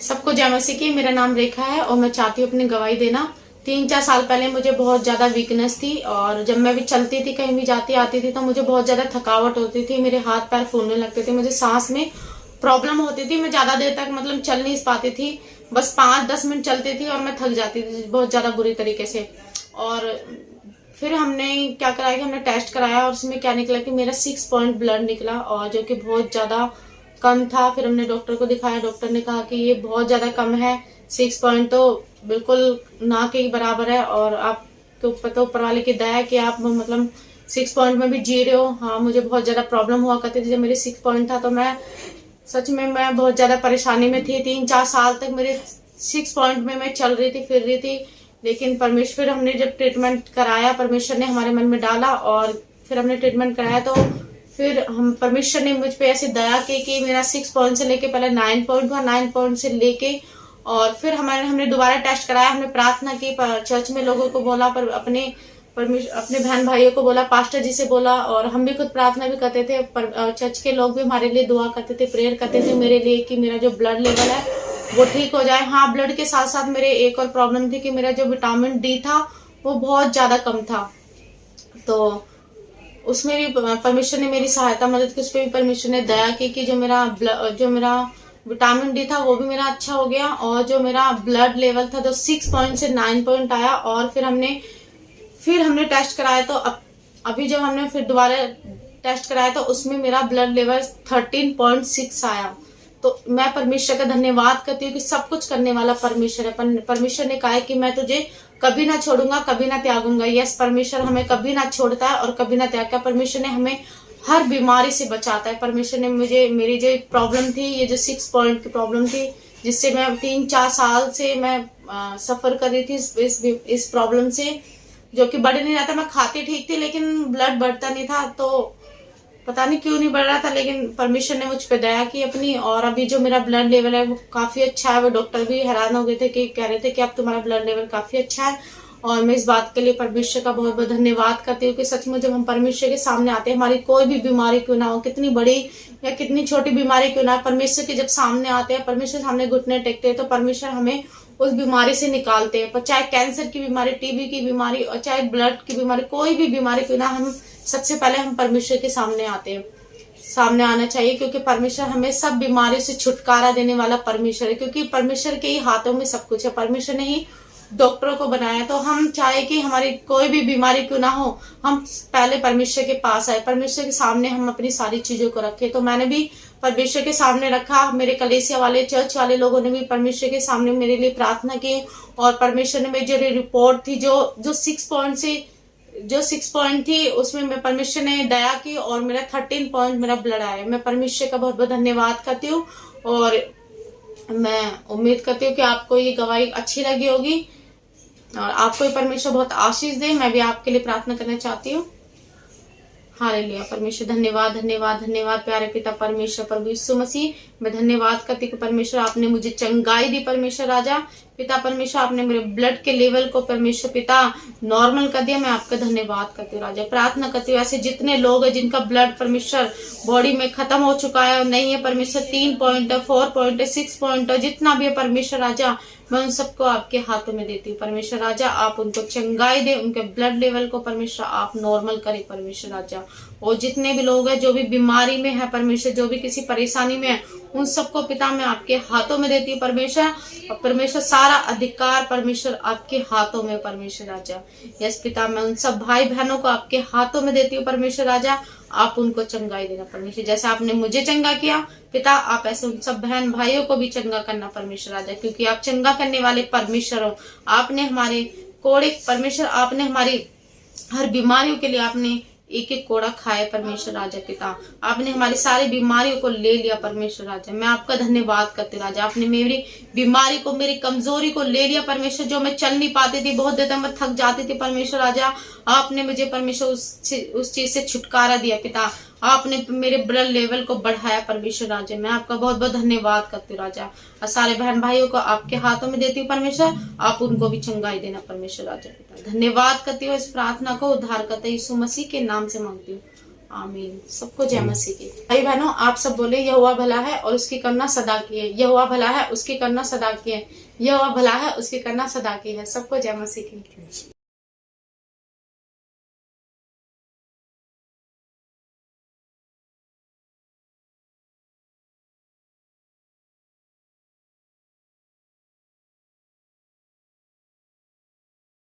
सबको जय मसीह की। मेरा नाम रेखा है और मैं चाहती हूँ अपनी गवाही देना। 3-4 साल पहले मुझे बहुत ज्यादा वीकनेस थी और जब मैं भी चलती थी, कहीं भी जाती आती थी तो मुझे बहुत ज्यादा थकावट होती थी। मेरे हाथ पैर फूलने लगते थे, मुझे सांस में प्रॉब्लम होती थी। मैं ज्यादा देर तक मतलब चल नहीं पाती थी। बस 5-10 मिनट चलती थी और मैं थक जाती थी बहुत ज्यादा बुरी तरीके से। और फिर हमने क्या कराया कि हमने टेस्ट कराया और उसमें क्या निकला कि मेरा 6 पॉइंट ब्लड निकला और जो कि बहुत ज्यादा कम था। फिर हमने डॉक्टर को दिखाया, डॉक्टर ने कहा कि ये बहुत ज्यादा कम है। 6 पॉइंट तो बिल्कुल ना के ही बराबर है और आपके ऊपर तो ऊपर वाले की दया है कि आप मतलब 6 पॉइंट में भी जी रहे हो। हाँ, मुझे बहुत ज्यादा प्रॉब्लम हुआ करती थी। जब मेरे 6 पॉइंट था तो मैं सच में मैं बहुत ज्यादा परेशानी में थी। 3-4 साल तक मेरे 6 पॉइंट में मैं चल रही थी, फिर रही थी। लेकिन परमेश्वर, हमने जब ट्रीटमेंट कराया, परमेश्वर ने हमारे मन में डाला और फिर हमने ट्रीटमेंट कराया तो फिर हम परमेश्वर ने मुझ पे ऐसी दया की कि मेरा 6 पॉइंट से लेके पहले 9 पॉइंट हुआ, 9 पॉइंट से लेके और फिर हमने दोबारा टेस्ट कराया। हमने प्रार्थना की, चर्च में लोगों को बोला, पर अपने बहन भाइयों को बोला, पास्टर जी से बोला और हम भी खुद प्रार्थना भी करते थे। पर चर्च के लोग भी हमारे लिए दुआ करते थे, प्रेयर करते थे मेरे लिए कि मेरा जो ब्लड लेवल है वो ठीक हो जाए। हाँ, ब्लड के साथ साथ मेरे एक और प्रॉब्लम थी कि मेरा जो विटामिन डी था वो बहुत ज्यादा कम था। तो उसमें भी परमेश्वर ने मेरी सहायता मदद की, उस पर भी परमेश्वर ने दया की कि जो मेरा विटामिन डी था वो भी मेरा अच्छा हो गया और जो मेरा ब्लड लेवल था जो 6 पॉइंट से 9 पॉइंट आया। और फिर हमने टेस्ट कराया तो अभी जब हमने फिर दोबारा टेस्ट कराया तो उसमें मेरा ब्लड लेवल 13.6 आया। तो मैं परमेश्वर का धन्यवाद करती हूँ कि सब कुछ करने वाला परमेश्वर है। परमेश्वर ने कहा है कि मैं तुझे कभी ना छोड़ूंगा, कभी ना त्यागूंगा। यस, परमेश्वर हमें कभी ना छोड़ता है और कभी ना त्यागता। परमेश्वर ने हमें हर बीमारी से बचाता है। परमेश्वर ने मेरी जो प्रॉब्लम थी, ये जो 6 पॉइंट की प्रॉब्लम थी जिससे मैं 3-4 साल से मैं सफर कर रही थी इस प्रॉब्लम से, जो कि बढ़ नहीं रहा था। मैं खाती ठीक थी लेकिन ब्लड बढ़ता नहीं था। तो पता नहीं क्यों नहीं बढ़ रहा था, लेकिन परमेश्वर ने मुझ पे दया की अपनी और अभी जो मेरा ब्लड लेवल है वो काफी अच्छा है। वो डॉक्टर भी हैरान हो गए थे कि कह रहे थे कि अब तुम्हारा ब्लड लेवल काफी अच्छा है। और मैं इस बात के लिए परमेश्वर का बहुत बहुत धन्यवाद करती हूँ कि सच में जब हम परमेश्वर के सामने आते हैं, हमारी कोई भी बीमारी क्यों ना हो, कितनी बड़ी या कितनी छोटी बीमारी क्यों ना, परमेश्वर के जब सामने आते हैं, परमेश्वर सामने घुटने टेकते हैं तो परमेश्वर हमें उस बीमारी से निकालते हैं। पर चाहे कैंसर की बीमारी, टीबी की बीमारी और चाहे ब्लड की बीमारी, कोई भी बीमारी क्यों ना, हम सबसे पहले हम परमेश्वर के सामने आते हैं, सामने आना चाहिए, क्योंकि परमेश्वर हमें सब बीमारी से छुटकारा देने वाला परमेश्वर है। क्योंकि परमेश्वर के ही हाथों में सब कुछ है। परमेश्वर ने ही डॉक्टरों को बनाया। तो हम चाहे कि हमारी कोई भी बीमारी क्यों ना हो, हम पहले परमेश्वर के पास आए, परमेश्वर के सामने हम अपनी सारी चीजों को रखें। तो मैंने भी परमेश्वर के सामने रखा, मेरे कलीसिया वाले, चर्च वाले लोगों ने भी परमेश्वर के सामने मेरे लिए प्रार्थना की और परमेश्वर ने मेरी जो रिपोर्ट थी, जो 6 पॉइंट थी, उसमें मैं परमेश्वर ने दया की और मेरा 13 पॉइंट मेरा ब्लड आया। मैं परमेश्वर का बहुत बहुत धन्यवाद करती हूँ और मैं उम्मीद करती हूँ कि आपको ये गवाही अच्छी लगी होगी और आपको ये परमेश्वर बहुत आशीष दे। मैं भी आपके लिए प्रार्थना करना चाहती हूँ। हालेलुया। परमेश्वर धन्यवाद धन्यवाद धन्यवाद। प्यारे पिता परमेश्वर, प्रभु यीशु मसीह, मैं धन्यवाद करती हूँ परमेश्वर आपने मुझे चंगाई दी। परमेश्वर राजा पिता परमेश्वर, आपने मेरे ब्लड के लेवल को परमेश्वर पिता नॉर्मल कर दिया। मैं आपका धन्यवाद करती हूँ राजा। प्रार्थना करती हूँ ऐसे जितने लोग हैं जिनका ब्लड परमेश्वर बॉडी में खत्म हो चुका है और नहीं है परमेश्वर, 3 पॉइंट है, 4 पॉइंट है, 6 पॉइंट है, जितना भी है परमेश्वर राजा, मैं उन सबको आपके हाथों में देती हूँ। परमेश्वर राजा आप उनको चंगाई दे, उनके ब्लड लेवल को परमेश्वर आप नॉर्मल करे परमेश्वर राजा। और जितने भी लोग हैं जो भी बीमारी में है परमेश्वर, जो भी किसी परेशानी में है, उन सबको पिता मैं आपके हाथों में देती हूँ परमेश्वर। और परमेश्वर सारा अधिकार परमेश्वर आपके हाथों में परमेश्वर राजा। यस पिता, मैं उन सब भाई बहनों को आपके हाथों में देती हूँ परमेश्वर राजा। आप उनको चंगाई देना परमेश्वर, जैसे आपने मुझे चंगा किया पिता, आप ऐसे उन सब बहन भाइयों को भी चंगा करना परमेश्वर राजा, क्योंकि आप चंगा करने वाले परमेश्वर हो। आपने हमारे कोड़े परमेश्वर, आपने हमारी हर बीमारियों के लिए आपने एक एक कोड़ा खाया परमेश्वर राजा पिता, आपने हमारी सारी बीमारियों को ले लिया परमेश्वर राजा। मैं आपका धन्यवाद करती राजा, आपने मेरी बीमारी को, मेरी कमजोरी को ले लिया परमेश्वर। जो मैं चल नहीं पाती थी, बहुत देर तक मैं थक जाती थी परमेश्वर राजा, आपने मुझे परमेश्वर उस चीज से छुटकारा दिया पिता। आपने मेरे ब्लड लेवल को बढ़ाया परमेश्वर राजा। मैं आपका बहुत बहुत धन्यवाद करती हूँ राजा। और सारे बहन भाइयों को आपके हाथों में देती हूँ परमेश्वर, आप उनको भी चंगाई देना परमेश्वर राजा पिता। धन्यवाद करती हूँ, इस प्रार्थना को उद्धार करते यीशु मसीह के नाम से मांगती हूँ, आमीन। सबको जय मसीह की। भाई बहनों, आप सब बोले यहोवा भला है और उसकी करना सदा की है। यहोवा भला है, उसकी करना सदा की है। यहोवा भला है, उसकी करना सदा की है। सबको जय मसीह की।